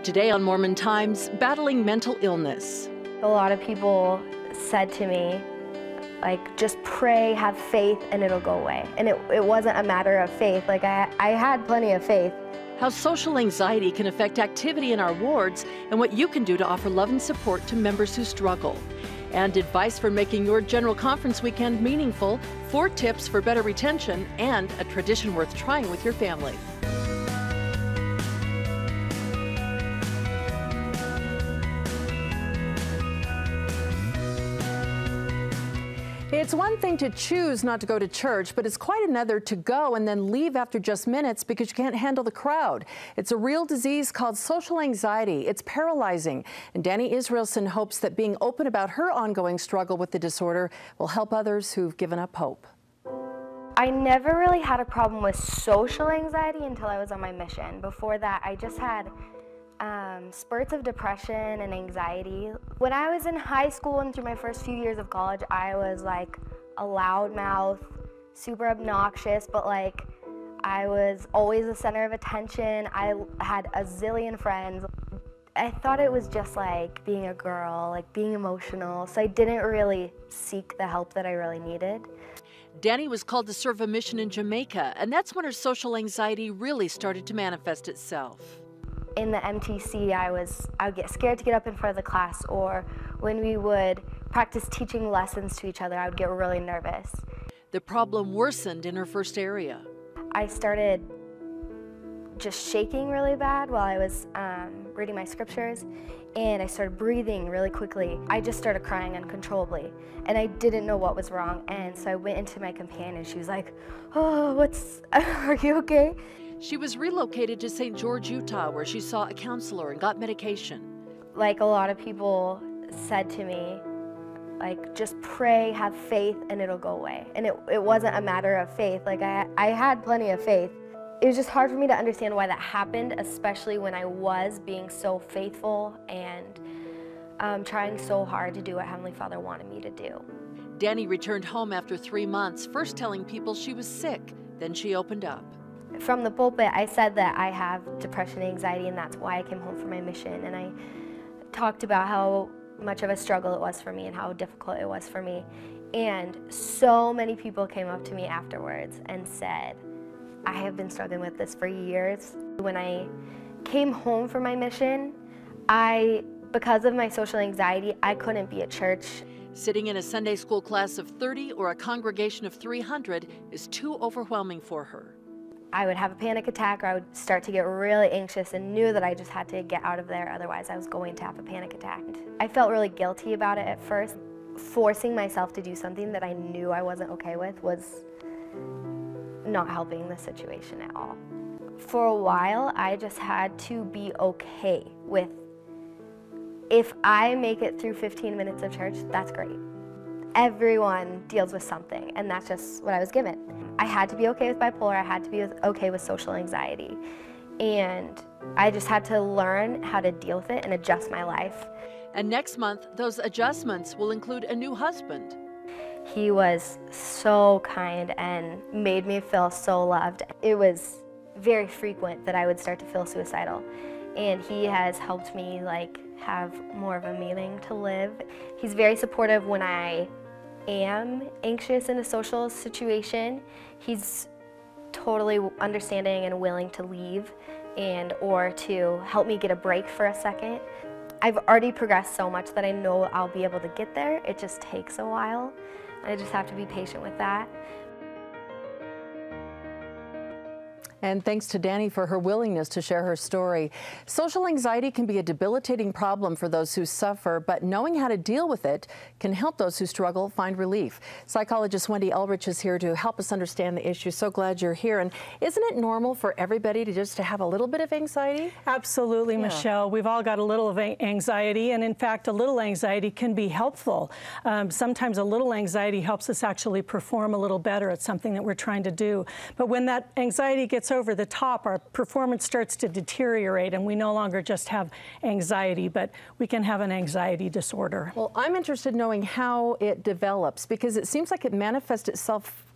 Today on Mormon Times, battling mental illness. A lot of people said to me, like, just pray, have faith, and it'll go away. And it wasn't a matter of faith. Like, I had plenty of faith. How social anxiety can affect activity in our wards and what you can do to offer love and support to members who struggle. And advice for making your General Conference weekend meaningful, 4 tips for better retention, and a tradition worth trying with your family. It's one thing to choose not to go to church, but it's quite another to go and then leave after just minutes because you can't handle the crowd. It's a real disease called social anxiety. It's paralyzing. And Danny Israelson hopes that being open about her ongoing struggle with the disorder will help others who've given up hope. I never really had a problem with social anxiety until I was on my mission. Before that, I just had spurts of depression and anxiety. When I was in high school and through my first few years of college, I was like a loudmouth, super obnoxious, but like I was always the center of attention. I had a zillion friends. I thought it was just like being a girl, like being emotional, so I didn't really seek the help that I really needed. Danny was called to serve a mission in Jamaica, and that's when her social anxiety really started to manifest itself. In the MTC, I would get scared to get up in front of the class, or when we would practice teaching lessons to each other, I would get really nervous. The problem worsened in her first area. I started just shaking really bad while I was reading my scriptures, and I started breathing really quickly. I just started crying uncontrollably, and I didn't know what was wrong, and so I went into my companion. She was like, "Oh, are you okay?" She was relocated to St. George, Utah, where she saw a counselor and got medication. Like a lot of people said to me, like, just pray, have faith, and it'll go away. And it wasn't a matter of faith. Like, I had plenty of faith. It was just hard for me to understand why that happened, especially when I was being so faithful and trying so hard to do what Heavenly Father wanted me to do. Danny returned home after 3 months, first telling people she was sick. Then she opened up. From the pulpit, I said that I have depression and anxiety, and that's why I came home from my mission. And I talked about how much of a struggle it was for me and how difficult it was for me. And so many people came up to me afterwards and said, I have been struggling with this for years. When I came home from my mission, because of my social anxiety, I couldn't be at church. Sitting in a Sunday school class of 30 or a congregation of 300 is too overwhelming for her. I would have a panic attack, or I would start to get really anxious and knew that I just had to get out of there, otherwise I was going to have a panic attack. I felt really guilty about it at first. Forcing myself to do something that I knew I wasn't okay with was not helping the situation at all. For a while, I just had to be okay with, if I make it through 15 minutes of church, that's great. Everyone deals with something, and that's just what I was given. I had to be okay with bipolar, I had to be okay with social anxiety, and I just had to learn how to deal with it and adjust my life. And next month, those adjustments will include a new husband. He was so kind and made me feel so loved. It was very frequent that I would start to feel suicidal, and he has helped me have more of a meaning to live. He's very supportive when I am anxious in a social situation. He's totally understanding and willing to leave or to help me get a break for a second. I've already progressed so much that I know I'll be able to get there. It just takes a while. I just have to be patient with that. And thanks to Danny for her willingness to share her story. Social anxiety can be a debilitating problem for those who suffer, but knowing how to deal with it can help those who struggle find relief. Psychologist Wendy Ulrich is here to help us understand the issue. So glad you're here. And isn't it normal for everybody to have a little bit of anxiety? Absolutely, yeah. Michelle. We've all got a little of anxiety, and in fact, a little anxiety can be helpful. Sometimes a little anxiety helps us actually perform a little better at something that we're trying to do. But when that anxiety gets over the top, our performance starts to deteriorate, and we no longer just have anxiety, but we can have an anxiety disorder. Well, I'm interested in knowing how it develops, because it seems like it manifests itself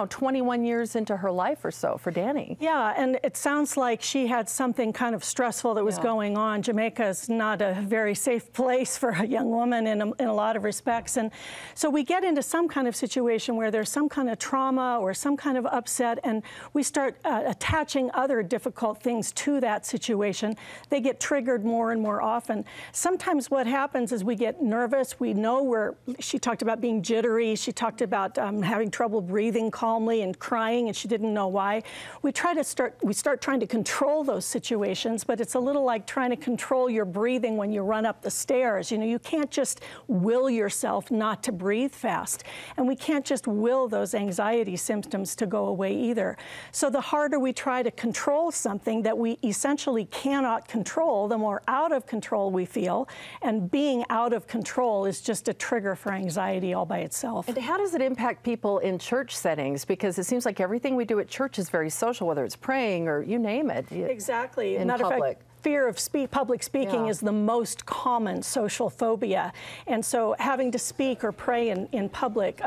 21 years into her life or so for Danny. Yeah, and it sounds like she had something kind of stressful that was going on. Jamaica is not a very safe place for a young woman in a lot of respects. And so we get into some kind of situation where there's some kind of trauma or some kind of upset, and we start attaching other difficult things to that situation. They get triggered more and more often. Sometimes what happens is we get nervous. We know she talked about being jittery. She talked about having trouble breathing calmly and crying, and she didn't know why. We start trying to control those situations, but it's a little like trying to control your breathing when you run up the stairs. You can't just will yourself not to breathe fast, and we can't just will those anxiety symptoms to go away either. So the harder we try to control something that we essentially cannot control, the more out of control we feel, and being out of control is just a trigger for anxiety all by itself. And how does it impact people in church settings? Because it seems like everything we do at church is very social, whether it's praying or you name it. Exactly. In public. Fear of public speaking is the most common social phobia. And so having to speak or pray in public,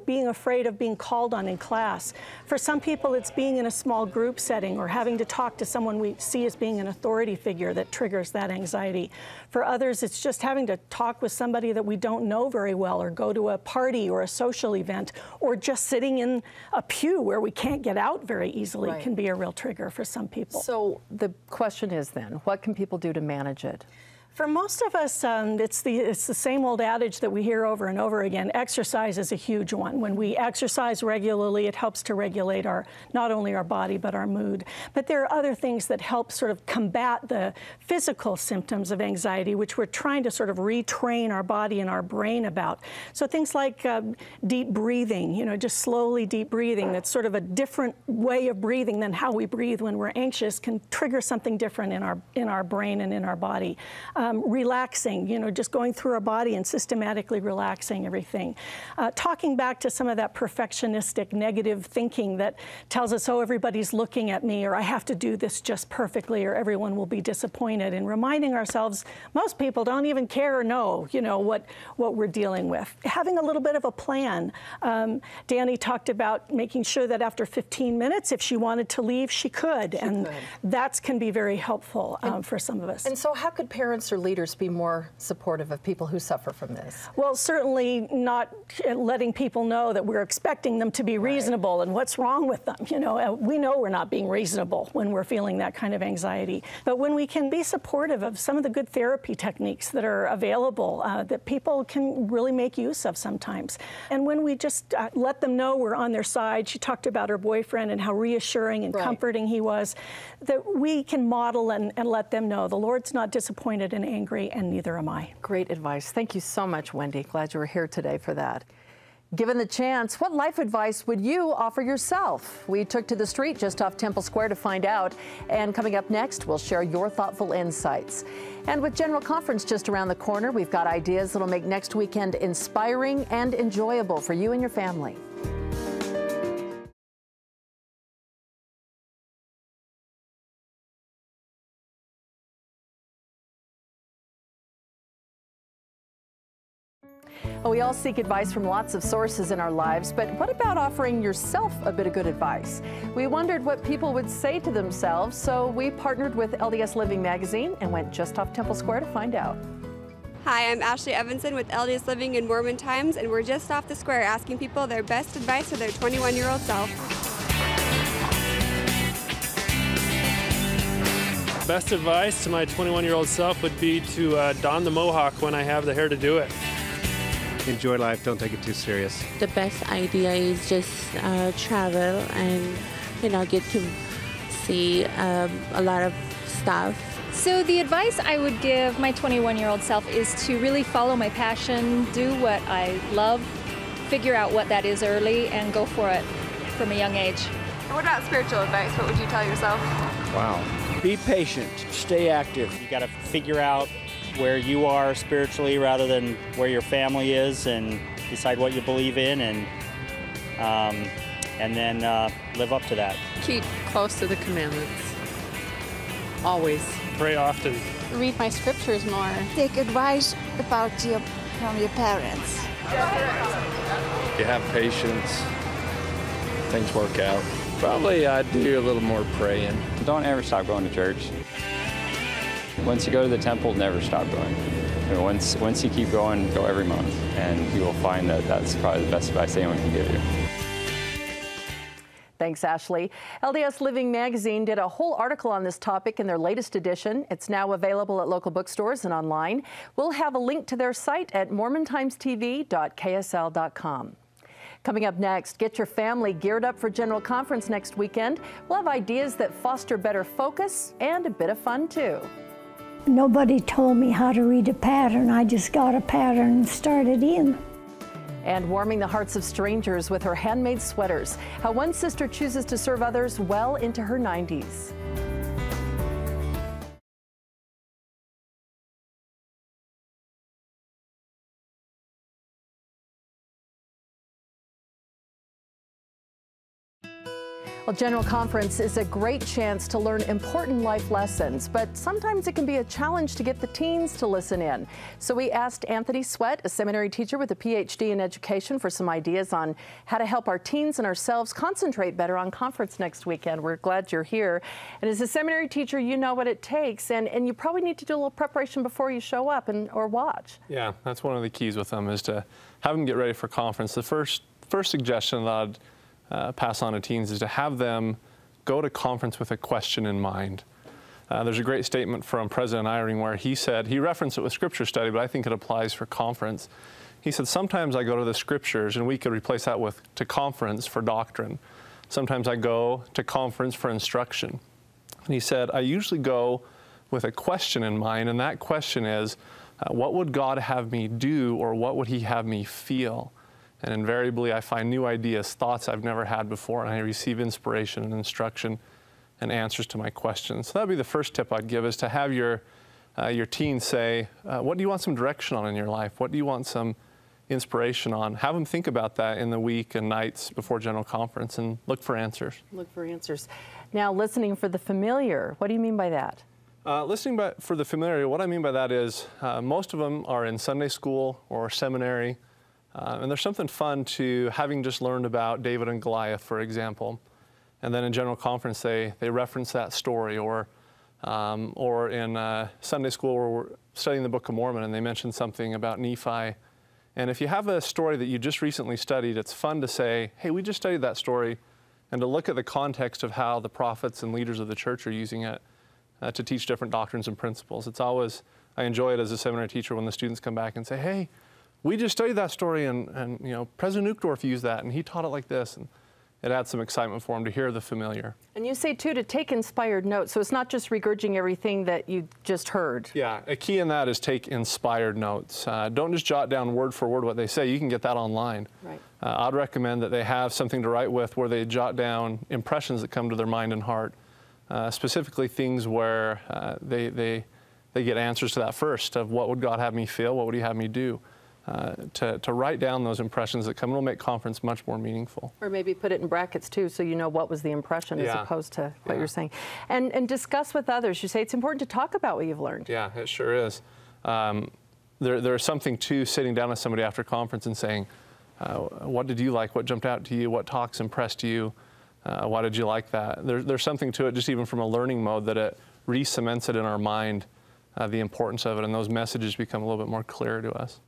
being afraid of being called on in class. For some people, it's being in a small group setting or having to talk to someone we see as being an authority figure that triggers that anxiety. For others, it's just having to talk with somebody that we don't know very well, or go to a party or a social event, or just sitting in a pew where we can't get out very easily can be a real trigger for some people. So the question is then, what can people do to manage it? For most of us, it's the same old adage that we hear over and over again. Exercise is a huge one. When we exercise regularly, it helps to regulate not only our body, but our mood. But there are other things that help sort of combat the physical symptoms of anxiety, which we're trying to sort of retrain our body and our brain about. So things like deep breathing, just slowly deep breathing, that's sort of a different way of breathing than how we breathe when we're anxious, can trigger something different in our brain and in our body. Relaxing, just going through our body and systematically relaxing everything. Talking back to some of that perfectionistic negative thinking that tells us, oh, everybody's looking at me, or I have to do this just perfectly, or everyone will be disappointed. And reminding ourselves, most people don't even care or know, what we're dealing with. Having a little bit of a plan. Danny talked about making sure that after 15 minutes, if she wanted to leave, she could. And that can be very helpful for some of us. And so how could parents or leaders be more supportive of people who suffer from this? Well, certainly not letting people know that we're expecting them to be reasonable and what's wrong with them. We know we're not being reasonable when we're feeling that kind of anxiety. But when we can be supportive of some of the good therapy techniques that are available, that people can really make use of sometimes. And when we just let them know we're on their side. She talked about her boyfriend and how reassuring and comforting he was, that we can model and let them know the Lord's not disappointed and angry, and neither am I. Great advice. Thank you so much, Wendy. Glad you were here today for that. Given the chance, what life advice would you offer yourself? We took to the street just off Temple Square to find out. And coming up next, we'll share your thoughtful insights. And with General Conference just around the corner, we've got ideas that'll make next weekend inspiring and enjoyable for you and your family. Well, we all seek advice from lots of sources in our lives, but what about offering yourself a bit of good advice? We wondered what people would say to themselves, so we partnered with LDS Living magazine and went just off Temple Square to find out. Hi, I'm Ashley Evanson with LDS Living in Mormon Times, and we're just off the square asking people their best advice for their 21-year-old self. Best advice to my 21-year-old self would be to don the mohawk when I have the hair to do it. Enjoy life, don't take it too serious. The best idea is just travel and, get to see a lot of stuff. So the advice I would give my 21-year-old self is to really follow my passion, do what I love, figure out what that is early, and go for it from a young age. What about spiritual advice? What would you tell yourself? Wow. Be patient, stay active. You got to figure out where you are spiritually rather than where your family is, and decide what you believe in, and then live up to that. Keep close to the commandments. Always. Pray often. Read my scriptures more. Take advice from your parents. You have patience. things work out. Probably I'd do a little more praying. Don't ever stop going to church. Once you go to the temple, never stop going. And once you keep going, go every month, and you will find that that's probably the best advice anyone can give you. Thanks, Ashley. LDS Living Magazine did a whole article on this topic in their latest edition. It's now available at local bookstores and online. We'll have a link to their site at mormontimestv.ksl.com. Coming up next, get your family geared up for General Conference next weekend. We'll have ideas that foster better focus and a bit of fun, too. Nobody told me how to read a pattern. I just got a pattern and started in. And warming the hearts of strangers with her handmade sweaters. How one sister chooses to serve others well into her 90s. Well, General Conference is a great chance to learn important life lessons, but sometimes it can be a challenge to get the teens to listen in. So we asked Anthony Sweat, a seminary teacher with a PhD in education, for some ideas on how to help our teens and ourselves concentrate better on conference next weekend. We're glad you're here. And as a seminary teacher, you know what it takes, and you probably need to do a little preparation before you show up or watch. Yeah, that's one of the keys with them, is to have them get ready for conference. The first suggestion that I'd pass on to teens is to have them go to conference with a question in mind. There's a great statement from President Eyring where he said, he referenced it with scripture study, but I think it applies for conference. He said, sometimes I go to the scriptures, and we could replace that with to conference for doctrine. Sometimes I go to conference for instruction. And he said, I usually go with a question in mind, and that question is, what would God have me do, or what would he have me feel? And invariably, I find new ideas, thoughts I've never had before, and I receive inspiration and instruction and answers to my questions. So that'd be the first tip I'd give, is to have your teens say, what do you want some direction on in your life? What do you want some inspiration on? Have them think about that in the week and nights before General Conference and look for answers. Look for answers. Now, listening for the familiar, what do you mean by that? Listening for the familiar, what I mean by that is most of them are in Sunday school or seminary. And there's something fun to having just learned about David and Goliath, for example, and then in General Conference they reference that story, or in Sunday school where we're studying the Book of Mormon and they mention something about Nephi. And if you have a story that you just recently studied, it's fun to say, hey, we just studied that story, and to look at the context of how the prophets and leaders of the church are using it to teach different doctrines and principles. It's always, I enjoy it as a seminary teacher when the students come back and say, hey, we just studied that story, and you know, President Uchtdorf used that, and he taught it like this. And it adds some excitement for them to hear the familiar. And you say, too, to take inspired notes, so it's not just regurgitating everything that you just heard. Yeah, a key in that is take inspired notes. Don't just jot down word for word what they say. You can get that online. Right. I'd recommend that they have something to write with where they jot down impressions that come to their mind and heart, specifically things where they get answers to that first, of what would God have me feel, what would he have me do. To write down those impressions that come, it'll make conference much more meaningful. Or maybe put it in brackets too, so you know what was the impression as opposed to what you're saying. And discuss with others. You say it's important to talk about what you've learned. Yeah, it sure is. There's something to sitting down with somebody after conference and saying, what did you like? What jumped out to you? What talks impressed you? Why did you like that? There's something to it, just even from a learning mode, that it re-cements it in our mind, the importance of it, and those messages become a little bit more clear to us.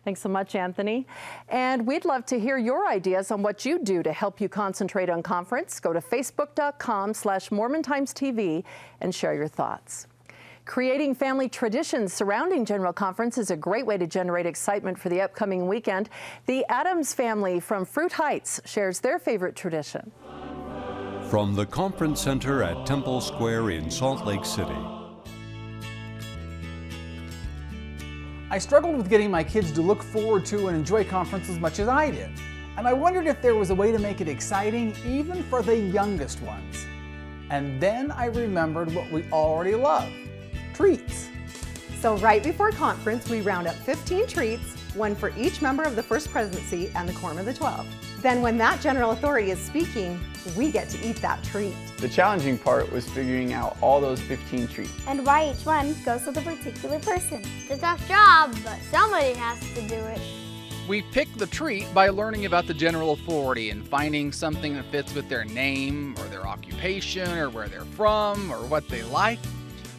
Thanks so much, Anthony. And we'd love to hear your ideas on what you do to help you concentrate on conference. Go to facebook.com/MormonTimesTV and share your thoughts. Creating family traditions surrounding General Conference is a great way to generate excitement for the upcoming weekend. The Adams family from Fruit Heights shares their favorite tradition. From the Conference Center at Temple Square in Salt Lake City. I struggled with getting my kids to look forward to and enjoy conference as much as I did, and I wondered if there was a way to make it exciting even for the youngest ones. And then I remembered what we already love, treats. So right before conference, we round up 15 treats, one for each member of the First Presidency and the Quorum of the 12. Then when that general authority is speaking, we get to eat that treat. The challenging part was figuring out all those 15 treats. And why each one goes to the particular person. It's a tough job, but somebody has to do it. We pick the treat by learning about the general authority and finding something that fits with their name or their occupation or where they're from or what they like.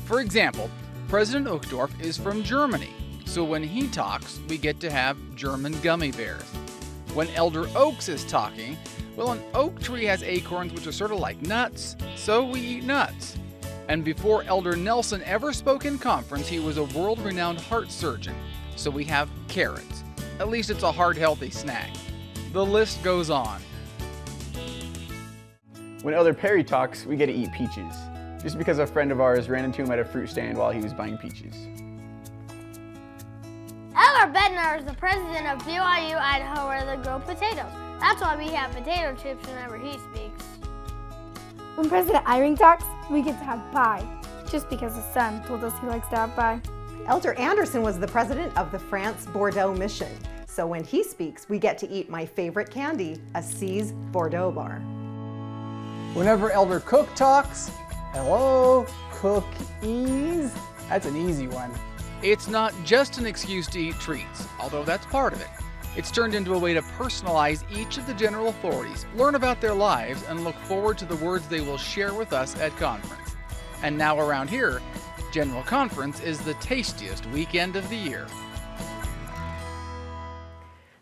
For example, President Uchtdorf is from Germany, so when he talks, we get to have German gummy bears. When Elder Oaks is talking, well, an oak tree has acorns which are sort of like nuts, so we eat nuts. And before Elder Nelson ever spoke in conference, he was a world-renowned heart surgeon, so we have carrots. At least it's a heart-healthy snack. The list goes on. When Elder Perry talks, we get to eat peaches, just because a friend of ours ran into him at a fruit stand while he was buying peaches. Elder Bednar is the president of BYU Idaho, where they grow potatoes. That's why we have potato chips whenever he speaks. When President Eyring talks, we get to have pie, just because his son told us he likes to have pie. Elder Anderson was the president of the France Bordeaux mission. So when he speaks, we get to eat my favorite candy, a C's Bordeaux bar. Whenever Elder Cook talks, hello, cookies. That's an easy one. It's not just an excuse to eat treats, although that's part of it. It's turned into a way to personalize each of the general authorities, learn about their lives, and look forward to the words they will share with us at conference. And now around here, General Conference is the tastiest weekend of the year.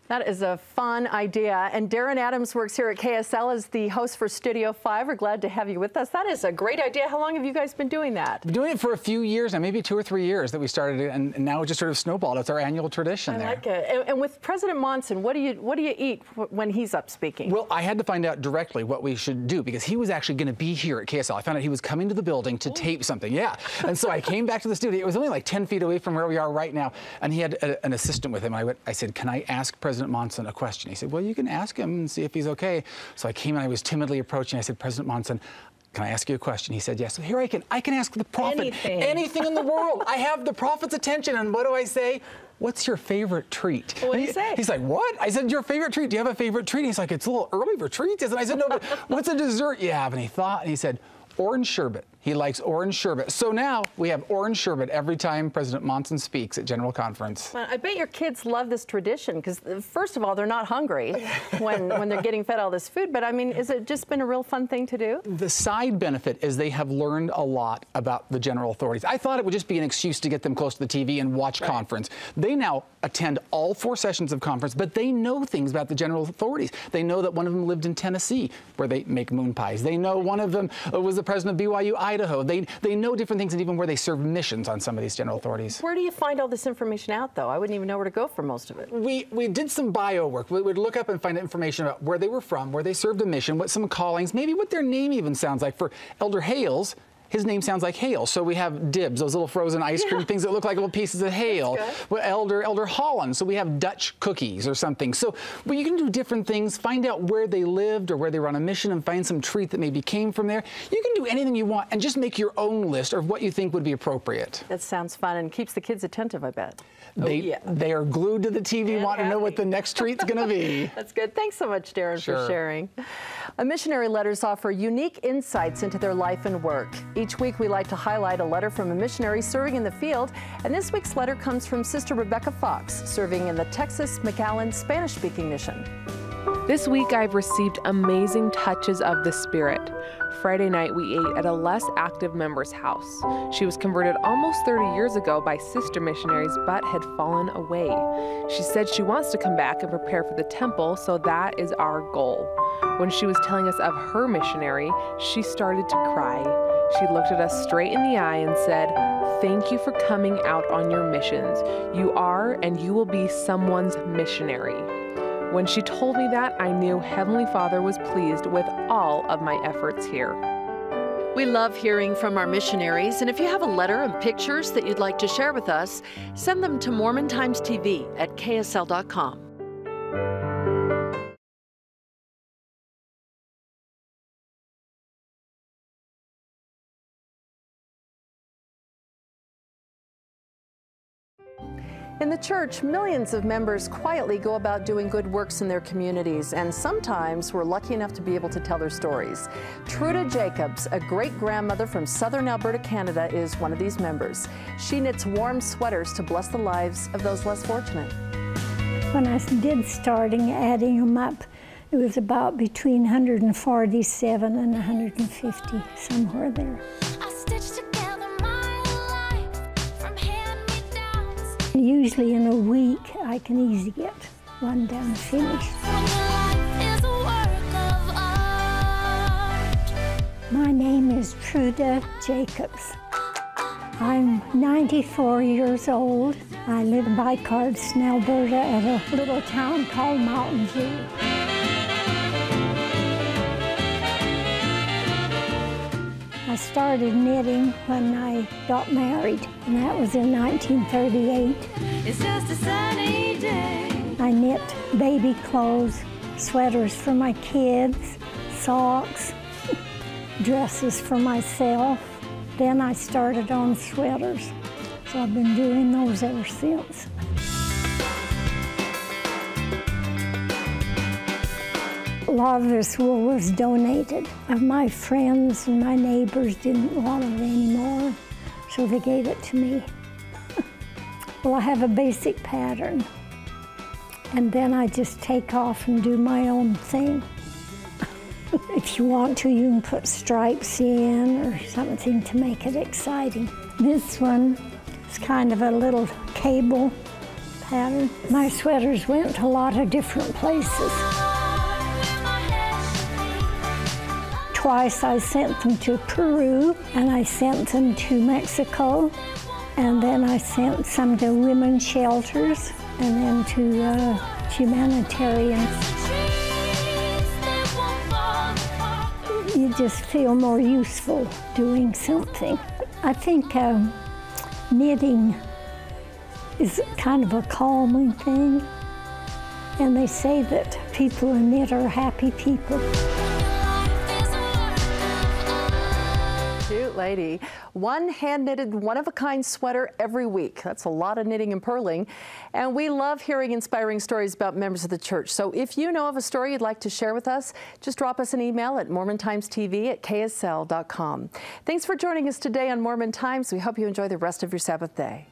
That is a fun idea. And Darren Adams works here at KSL as the host for Studio 5. We're glad to have you with us. That is a great idea. How long have you guys been doing that? Been doing it for a few years now, maybe 2 or 3 years that we started it, and now it just sort of snowballed. It's our annual tradition there. I like it. And with President Monson, what do you eat when he's up speaking? Well, I had to find out directly what we should do because he was actually going to be here at KSL. I found out he was coming to the building to tape something. Yeah. And so I came back to the studio. It was only like 10 feet away from where we are right now. And he had an assistant with him. I said, can I ask President Monson a question? He said, well, you can ask him and see if he's okay. So I came and I was timidly approaching. I said, President Monson, can I ask you a question? He said, yes. So here I can ask the prophet anything in the world. I have the prophet's attention. And what do I say? What's your favorite treat? What did he say? He's like, what? I said, your favorite treat? Do you have a favorite treat? He's like, it's a little early for treats. And I said, no, but what's a dessert you have? And he thought, and he said, orange sherbet. He likes orange sherbet. So now we have orange sherbet every time President Monson speaks at General Conference. Well, I bet your kids love this tradition because, first of all, they're not hungry when they're getting fed all this food. But, I mean, has it just been a real fun thing to do? The side benefit is they have learned a lot about the general authorities. I thought it would just be an excuse to get them close to the TV and watch conference. They now attend all 4 sessions of conference, but they know things about the general authorities. They know that one of them lived in Tennessee, where they make moon pies. They know one of them was the president of BYU Idaho. They know different things and even where they serve missions on some of these general authorities. Where do you find all this information out, though? I wouldn't even know where to go for most of it. We did some bio work. We would look up and find information about where they were from, where they served a mission, what some callings, maybe what their name even sounds like. For Elder Hales, his name sounds like hail. So we have dibs, those little frozen ice cream things that look like little pieces of hail. Well, Elder Holland, so we have Dutch cookies or something. So you can do different things, find out where they lived or where they were on a mission and find some treat that maybe came from there. You can do anything you want and just make your own list of what you think would be appropriate. That sounds fun and keeps the kids attentive, I bet. They are glued to the TV, want to know what the next treat's going to be. That's good. Thanks so much, Darren, for sharing. Missionary letters offer unique insights into their life and work. Each week, we like to highlight a letter from a missionary serving in the field, and this week's letter comes from Sister Rebecca Fox, serving in the Texas McAllen Spanish-speaking mission. This week, I've received amazing touches of the Spirit. Friday night, we ate at a less active member's house. She was converted almost 30 years ago by sister missionaries, but had fallen away. She said she wants to come back and prepare for the temple, so that is our goal. When she was telling us of her missionary, she started to cry. She looked at us straight in the eye and said, "Thank you for coming out on your missions. You are and you will be someone's missionary." When she told me that, I knew Heavenly Father was pleased with all of my efforts here. We love hearing from our missionaries, and if you have a letter and pictures that you'd like to share with us, send them to Mormon Times TV at ksl.com. In the church, millions of members quietly go about doing good works in their communities, and sometimes we're lucky enough to be able to tell their stories. Truda Jacobs, a great-grandmother from southern Alberta, Canada, is one of these members. She knits warm sweaters to bless the lives of those less fortunate. When I did starting adding them up, it was about between 147 and 150, somewhere there. Usually in a week, I can easily get one done finished. My name is Truda Jacobs. I'm 94 years old. I live in Bicardston, Alberta, at a little town called Mountain View. I started knitting when I got married, and that was in 1938. It's just a sunny day. I knit baby clothes, sweaters for my kids, socks, dresses for myself. Then I started on sweaters, so I've been doing those ever since. A lot of this wool was donated. My friends and my neighbors didn't want it anymore, so they gave it to me. Well, I have a basic pattern, and then I just take off and do my own thing. If you want to, you can put stripes in or something to make it exciting. This one is kind of a little cable pattern. My sweaters went to a lot of different places. Twice I sent them to Peru, and I sent them to Mexico, and then I sent some to women's shelters, and then to humanitarian. You just feel more useful doing something. I think knitting is kind of a calming thing, and they say that people who knit are happy people. Cute lady. One hand-knitted, one-of-a-kind sweater every week. That's a lot of knitting and purling. And we love hearing inspiring stories about members of the church. So if you know of a story you'd like to share with us, just drop us an email at mormontimestv@ksl.com. Thanks for joining us today on Mormon Times. We hope you enjoy the rest of your Sabbath day.